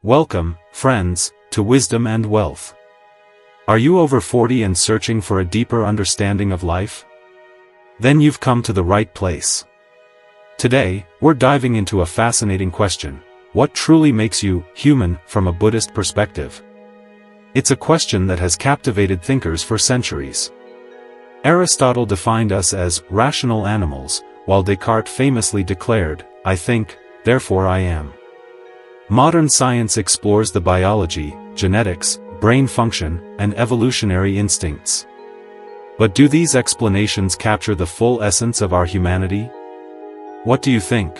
Welcome, friends, to Wisdom and Wealth. Are you over 40 and searching for a deeper understanding of life? Then you've come to the right place. Today, we're diving into a fascinating question: what truly makes you human from a Buddhist perspective? It's a question that has captivated thinkers for centuries. Aristotle defined us as rational animals, while Descartes famously declared, "I think, therefore I am." Modern science explores the biology, genetics, brain function, and evolutionary instincts. But do these explanations capture the full essence of our humanity? What do you think?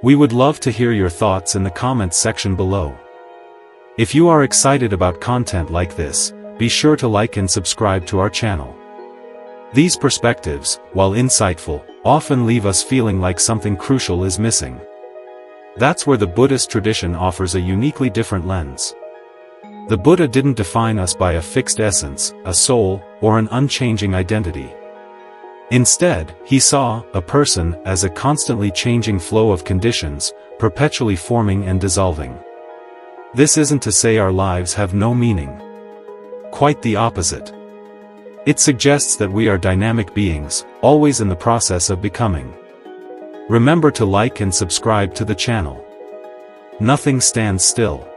We would love to hear your thoughts in the comments section below. If you are excited about content like this, be sure to like and subscribe to our channel. These perspectives, while insightful, often leave us feeling like something crucial is missing. That's where the Buddhist tradition offers a uniquely different lens. The Buddha didn't define us by a fixed essence, a soul, or an unchanging identity. Instead, he saw a person as a constantly changing flow of conditions, perpetually forming and dissolving. This isn't to say our lives have no meaning. Quite the opposite. It suggests that we are dynamic beings, always in the process of becoming. Remember to like and subscribe to the channel. Nothing stands still.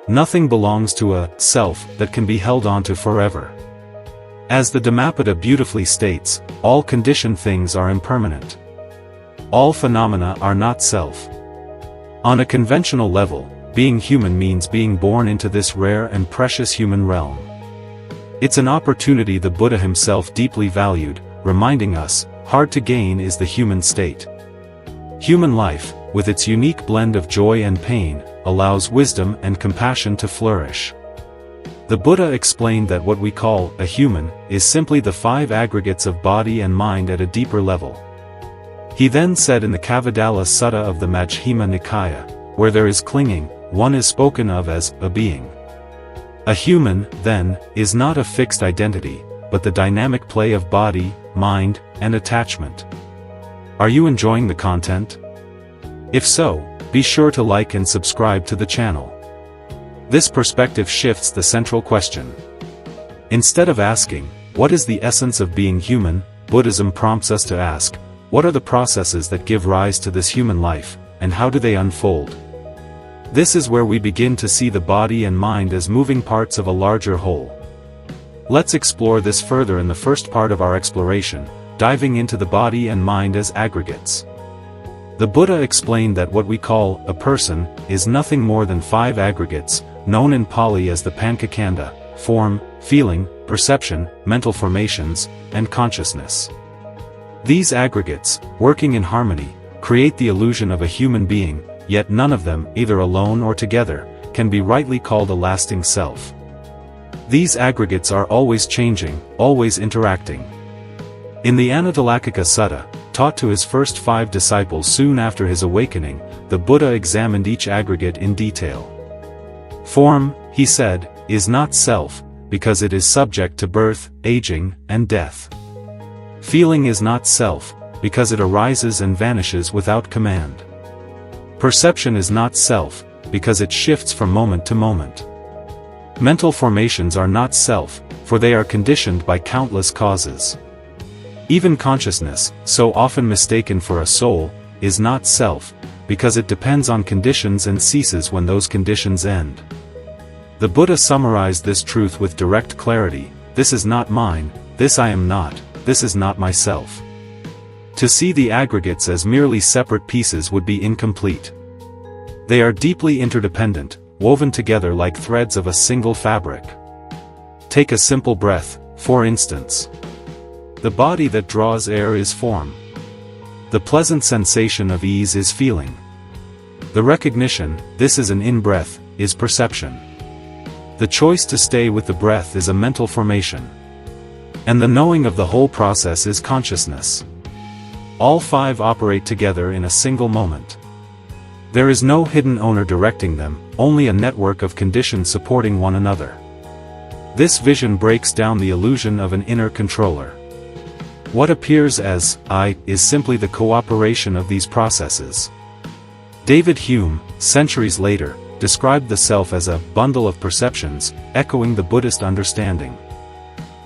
Nothing belongs to a self that can be held onto forever. As the Dhammapada beautifully states, all conditioned things are impermanent. All phenomena are not self. On a conventional level, being human means being born into this rare and precious human realm. It's an opportunity the Buddha himself deeply valued, reminding us, hard to gain is the human state. Human life, with its unique blend of joy and pain, allows wisdom and compassion to flourish. The Buddha explained that what we call a human is simply the 5 aggregates of body and mind at a deeper level. He then said in the Kavadala Sutta of the Majjhima Nikaya, where there is clinging, one is spoken of as a being. A human, then, is not a fixed identity, but the dynamic play of body, mind, and attachment. Are you enjoying the content? If so, be sure to like and subscribe to the channel. This perspective shifts the central question. Instead of asking, what is the essence of being human, Buddhism prompts us to ask, what are the processes that give rise to this human life, and how do they unfold? This is where we begin to see the body and mind as moving parts of a larger whole. Let's explore this further in the first part of our exploration, diving into the body and mind as aggregates. The Buddha explained that what we call a person is nothing more than 5 aggregates, known in Pali as the Panchakanda: form, feeling, perception, mental formations, and consciousness. These aggregates, working in harmony, create the illusion of a human being, yet none of them, either alone or together, can be rightly called a lasting self. These aggregates are always changing, always interacting. In the Anatalakkhika Sutta, taught to his first 5 disciples soon after his awakening, the Buddha examined each aggregate in detail. Form, he said, is not self, because it is subject to birth, aging, and death. Feeling is not self, because it arises and vanishes without command. Perception is not self, because it shifts from moment to moment. Mental formations are not self, for they are conditioned by countless causes. Even consciousness, so often mistaken for a soul, is not self, because it depends on conditions and ceases when those conditions end. The Buddha summarized this truth with direct clarity: this is not mine, this I am not, this is not myself. To see the aggregates as merely separate pieces would be incomplete. They are deeply interdependent, woven together like threads of a single fabric. Take a simple breath, for instance. The body that draws air is form. The pleasant sensation of ease is feeling. The recognition, this is an in-breath, is perception. The choice to stay with the breath is a mental formation. And the knowing of the whole process is consciousness. All 5 operate together in a single moment. There is no hidden owner directing them, only a network of conditions supporting one another. This vision breaks down the illusion of an inner controller. What appears as I is simply the cooperation of these processes. David Hume, centuries later, described the self as a bundle of perceptions, echoing the Buddhist understanding.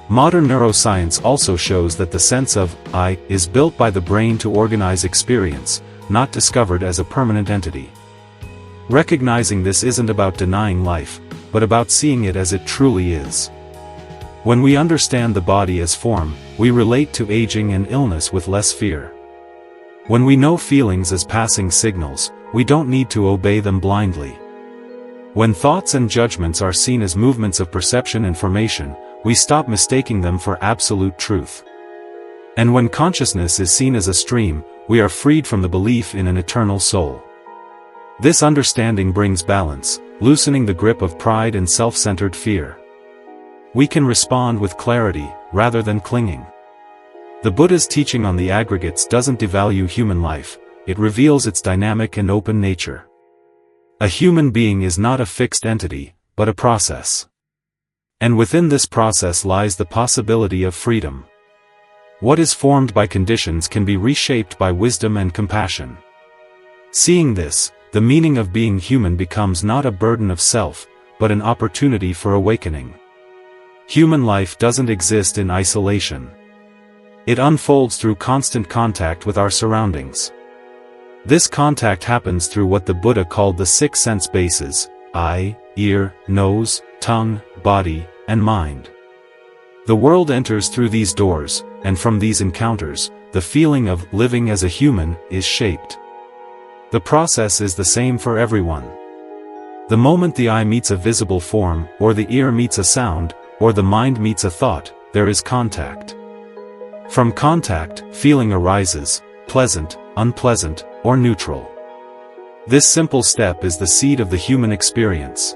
Modern neuroscience also shows that the sense of I is built by the brain to organize experience, not discovered as a permanent entity. Recognizing this isn't about denying life, but about seeing it as it truly is. When we understand the body as form, we relate to aging and illness with less fear. When we know feelings as passing signals, we don't need to obey them blindly. When thoughts and judgments are seen as movements of perception and formation, we stop mistaking them for absolute truth. And when consciousness is seen as a stream, we are freed from the belief in an eternal soul. This understanding brings balance, loosening the grip of pride and self-centered fear. We can respond with clarity, rather than clinging. The Buddha's teaching on the aggregates doesn't devalue human life, it reveals its dynamic and open nature. A human being is not a fixed entity, but a process. And within this process lies the possibility of freedom. What is formed by conditions can be reshaped by wisdom and compassion. Seeing this, the meaning of being human becomes not a burden of self, but an opportunity for awakening. Human life doesn't exist in isolation. It unfolds through constant contact with our surroundings. This contact happens through what the Buddha called the 6 sense bases: eye, ear, nose, tongue, body, and mind. The world enters through these doors, and from these encounters, the feeling of living as a human is shaped. The process is the same for everyone. The moment the eye meets a visible form, or the ear meets a sound, or the mind meets a thought, there is contact. From contact, feeling arises, pleasant, unpleasant, or neutral. This simple step is the seed of the human experience.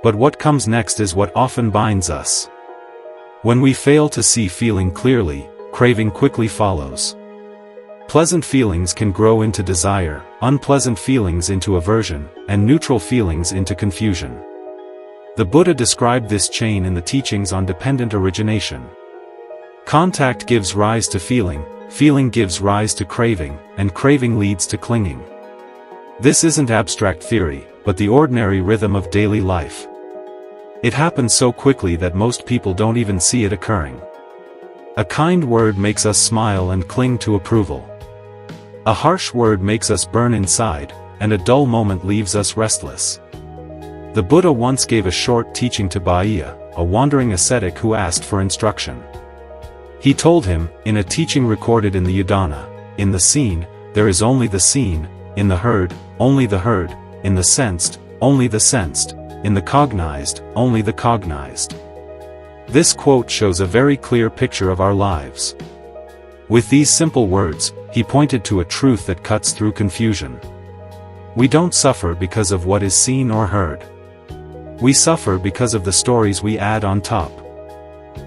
But what comes next is what often binds us. When we fail to see feeling clearly, craving quickly follows. Pleasant feelings can grow into desire, unpleasant feelings into aversion, and neutral feelings into confusion. The Buddha described this chain in the teachings on dependent origination. Contact gives rise to feeling, feeling gives rise to craving, and craving leads to clinging. This isn't abstract theory, but the ordinary rhythm of daily life. It happens so quickly that most people don't even see it occurring. A kind word makes us smile and cling to approval. A harsh word makes us burn inside, and a dull moment leaves us restless. The Buddha once gave a short teaching to Bhāya, a wandering ascetic who asked for instruction. He told him, in a teaching recorded in the Udana, in the seen, there is only the seen, in the heard, only the heard, in the sensed, only the sensed, in the cognized, only the cognized. This quote shows a very clear picture of our lives. With these simple words, he pointed to a truth that cuts through confusion. We don't suffer because of what is seen or heard. We suffer because of the stories we add on top.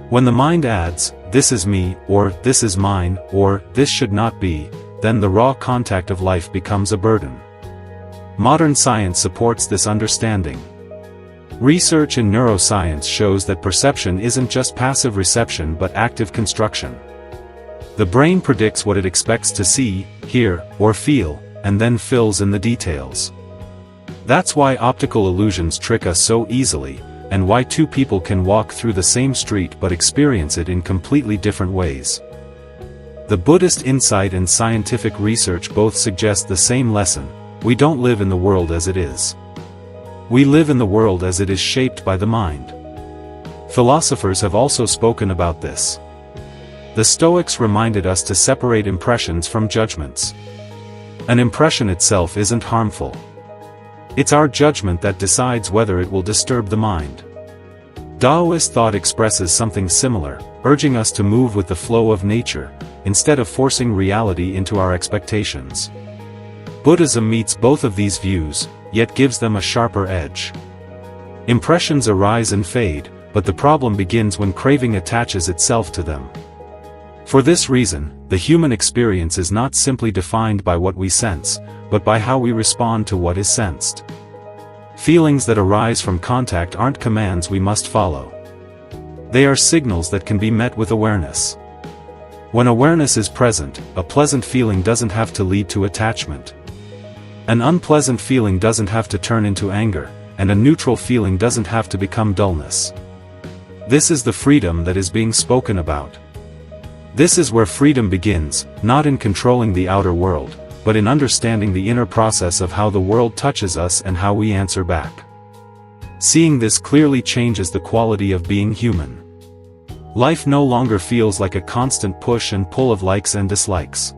When the mind adds, "This is me," or "This is mine," or "This should not be," then the raw contact of life becomes a burden. Modern science supports this understanding. Research in neuroscience shows that perception isn't just passive reception but active construction. The brain predicts what it expects to see, hear, or feel, and then fills in the details. That's why optical illusions trick us so easily, and why two people can walk through the same street but experience it in completely different ways. The Buddhist insight and scientific research both suggest the same lesson: we don't live in the world as it is. We live in the world as it is shaped by the mind. Philosophers have also spoken about this. The Stoics reminded us to separate impressions from judgments. An impression itself isn't harmful. It's our judgment that decides whether it will disturb the mind. Taoist thought expresses something similar, urging us to move with the flow of nature, instead of forcing reality into our expectations. Buddhism meets both of these views, yet gives them a sharper edge. Impressions arise and fade, but the problem begins when craving attaches itself to them. For this reason, the human experience is not simply defined by what we sense, but by how we respond to what is sensed. Feelings that arise from contact aren't commands we must follow. They are signals that can be met with awareness. When awareness is present, a pleasant feeling doesn't have to lead to attachment. An unpleasant feeling doesn't have to turn into anger, and a neutral feeling doesn't have to become dullness. This is the freedom that is being spoken about. This is where freedom begins, not in controlling the outer world, but in understanding the inner process of how the world touches us and how we answer back. Seeing this clearly changes the quality of being human. Life no longer feels like a constant push and pull of likes and dislikes.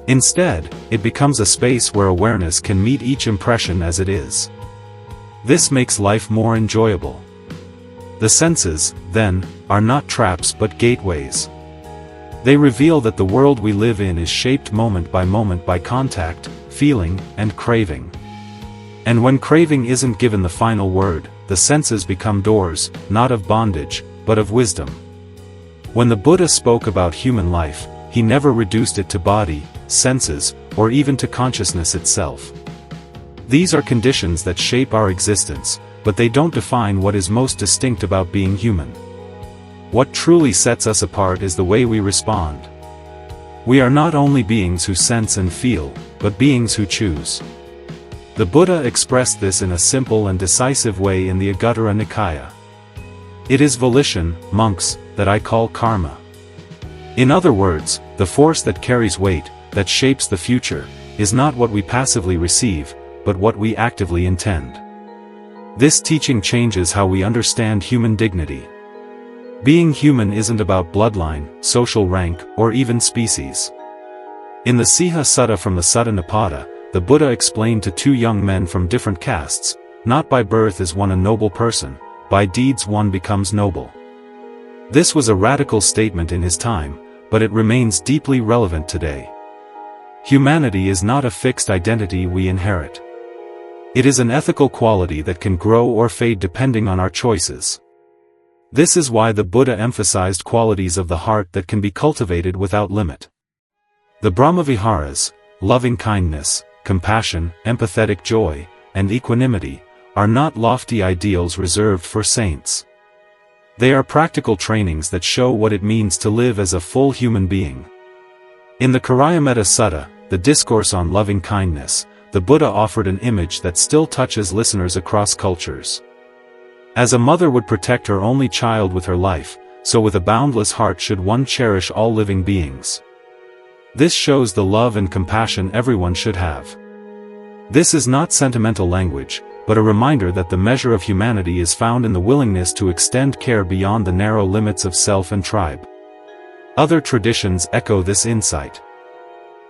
Instead, it becomes a space where awareness can meet each impression as it is. This makes life more enjoyable. The senses, then, are not traps but gateways. They reveal that the world we live in is shaped moment by contact, feeling, and craving. And when craving isn't given the final word, the senses become doors, not of bondage, but of wisdom. When the Buddha spoke about human life, he never reduced it to body, senses, or even to consciousness itself. These are conditions that shape our existence, but they don't define what is most distinct about being human. What truly sets us apart is the way we respond. We are not only beings who sense and feel, but beings who choose. The Buddha expressed this in a simple and decisive way in the Anguttara Nikaya. It is volition, monks, that I call karma. In other words, the force that carries weight, that shapes the future, is not what we passively receive, but what we actively intend. This teaching changes how we understand human dignity. Being human isn't about bloodline, social rank, or even species. In the Siha Sutta from the Dhammapada, the Buddha explained to two young men from different castes, not by birth is one a noble person, by deeds one becomes noble. This was a radical statement in his time, but it remains deeply relevant today. Humanity is not a fixed identity we inherit. It is an ethical quality that can grow or fade depending on our choices. This is why the Buddha emphasized qualities of the heart that can be cultivated without limit. The Brahmaviharas, loving kindness, compassion, empathetic joy, and equanimity, are not lofty ideals reserved for saints. They are practical trainings that show what it means to live as a full human being. In the Karayametta Sutta, the discourse on loving kindness, the Buddha offered an image that still touches listeners across cultures. As a mother would protect her only child with her life, so with a boundless heart should one cherish all living beings. This shows the love and compassion everyone should have. This is not sentimental language, but a reminder that the measure of humanity is found in the willingness to extend care beyond the narrow limits of self and tribe. Other traditions echo this insight.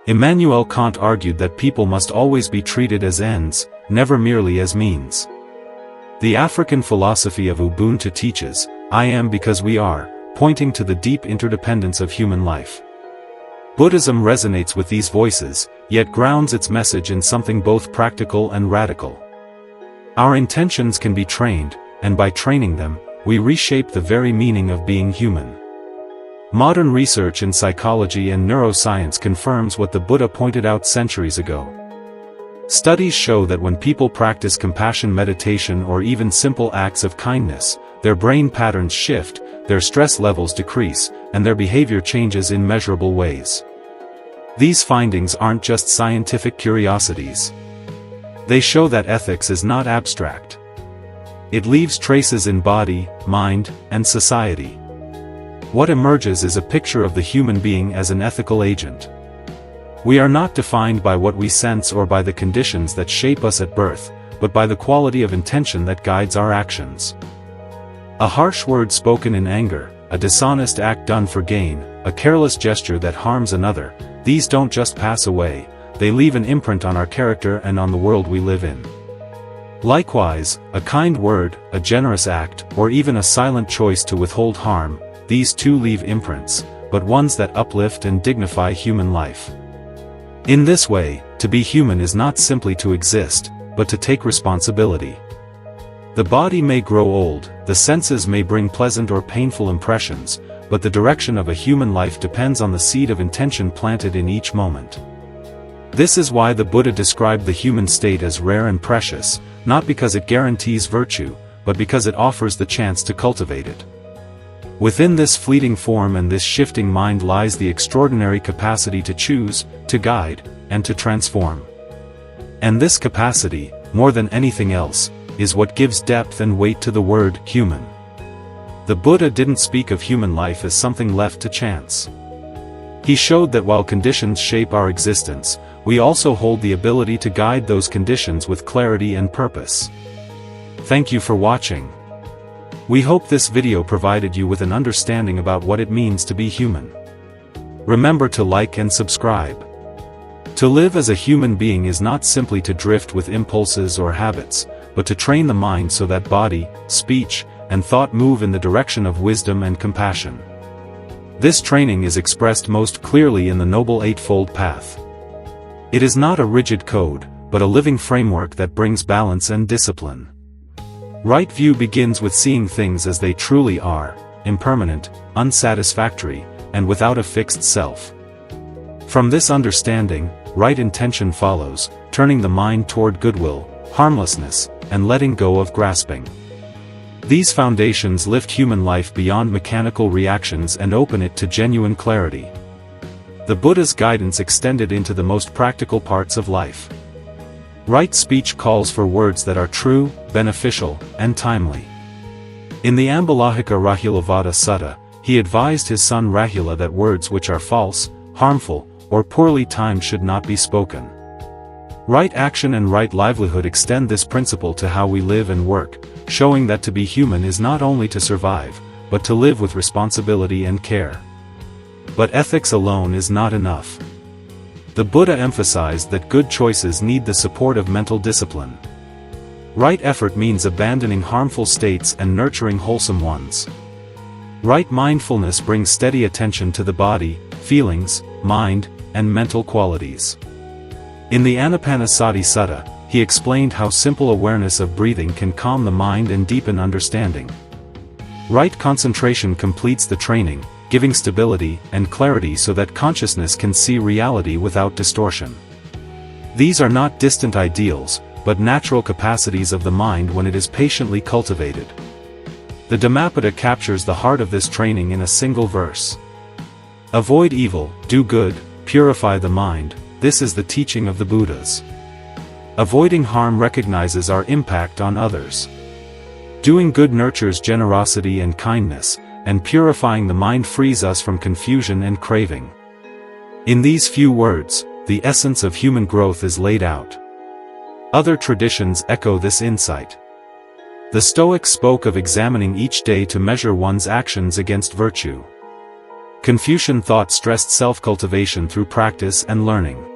Immanuel Kant argued that people must always be treated as ends, never merely as means. The African philosophy of Ubuntu teaches, I am because we are, pointing to the deep interdependence of human life. Buddhism resonates with these voices, yet grounds its message in something both practical and radical. Our intentions can be trained, and by training them, we reshape the very meaning of being human. Modern research in psychology and neuroscience confirms what the Buddha pointed out centuries ago. Studies show that when people practice compassion meditation or even simple acts of kindness, their brain patterns shift, their stress levels decrease, and their behavior changes in measurable ways. These findings aren't just scientific curiosities. They show that ethics is not abstract. It leaves traces in body, mind, and society. What emerges is a picture of the human being as an ethical agent. We are not defined by what we sense or by the conditions that shape us at birth, but by the quality of intention that guides our actions. A harsh word spoken in anger, a dishonest act done for gain, a careless gesture that harms another, these don't just pass away, they leave an imprint on our character and on the world we live in. Likewise, a kind word, a generous act, or even a silent choice to withhold harm, these too leave imprints, but ones that uplift and dignify human life. In this way, to be human is not simply to exist, but to take responsibility. The body may grow old, the senses may bring pleasant or painful impressions, but the direction of a human life depends on the seed of intention planted in each moment. This is why the Buddha described the human state as rare and precious, not because it guarantees virtue, but because it offers the chance to cultivate it. Within this fleeting form and this shifting mind lies the extraordinary capacity to choose, to guide, and to transform. And this capacity, more than anything else, is what gives depth and weight to the word human. The Buddha didn't speak of human life as something left to chance. He showed that while conditions shape our existence, we also hold the ability to guide those conditions with clarity and purpose. Thank you for watching. We hope this video provided you with an understanding about what it means to be human. Remember to like and subscribe. To live as a human being is not simply to drift with impulses or habits, but to train the mind so that body, speech, and thought move in the direction of wisdom and compassion. This training is expressed most clearly in the Noble Eightfold Path. It is not a rigid code, but a living framework that brings balance and discipline. Right view begins with seeing things as they truly are, impermanent, unsatisfactory, and without a fixed self. From this understanding, right intention follows, turning the mind toward goodwill, harmlessness, and letting go of grasping. These foundations lift human life beyond mechanical reactions and open it to genuine clarity. The Buddha's guidance extended into the most practical parts of life. Right speech calls for words that are true, beneficial, and timely. In the Ambalahika Rahulavada Sutta, he advised his son Rahula that words which are false, harmful, or poorly timed should not be spoken. Right action and right livelihood extend this principle to how we live and work, showing that to be human is not only to survive, but to live with responsibility and care. But ethics alone is not enough. The Buddha emphasized that good choices need the support of mental discipline. Right effort means abandoning harmful states and nurturing wholesome ones. Right mindfulness brings steady attention to the body, feelings, mind, and mental qualities. In the Anapanasati Sutta, he explained how simple awareness of breathing can calm the mind and deepen understanding. Right concentration completes the training, giving stability and clarity so that consciousness can see reality without distortion. These are not distant ideals, but natural capacities of the mind when it is patiently cultivated. The Dhammapada captures the heart of this training in a single verse. Avoid evil, do good, purify the mind, this is the teaching of the Buddhas. Avoiding harm recognizes our impact on others. Doing good nurtures generosity and kindness, and purifying the mind frees us from confusion and craving. In these few words, the essence of human growth is laid out. Other traditions echo this insight. The Stoics spoke of examining each day to measure one's actions against virtue. Confucian thought stressed self-cultivation through practice and learning.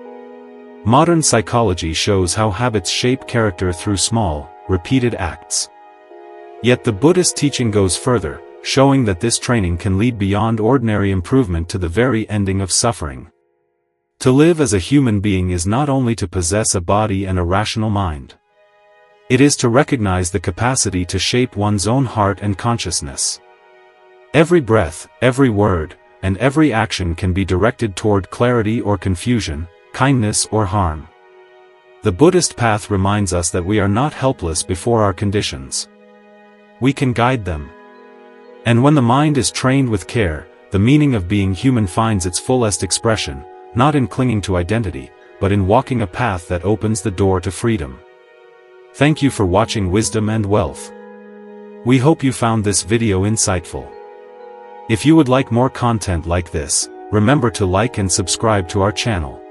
Modern psychology shows how habits shape character through small, repeated acts. Yet the Buddhist teaching goes further, showing that this training can lead beyond ordinary improvement to the very ending of suffering. To live as a human being is not only to possess a body and a rational mind. It is to recognize the capacity to shape one's own heart and consciousness. Every breath, every word, and every action can be directed toward clarity or confusion, kindness or harm. The Buddhist path reminds us that we are not helpless before our conditions. We can guide them. And when the mind is trained with care, the meaning of being human finds its fullest expression, not in clinging to identity, but in walking a path that opens the door to freedom. Thank you for watching Wisdom and Wealth. We hope you found this video insightful. If you would like more content like this, remember to like and subscribe to our channel.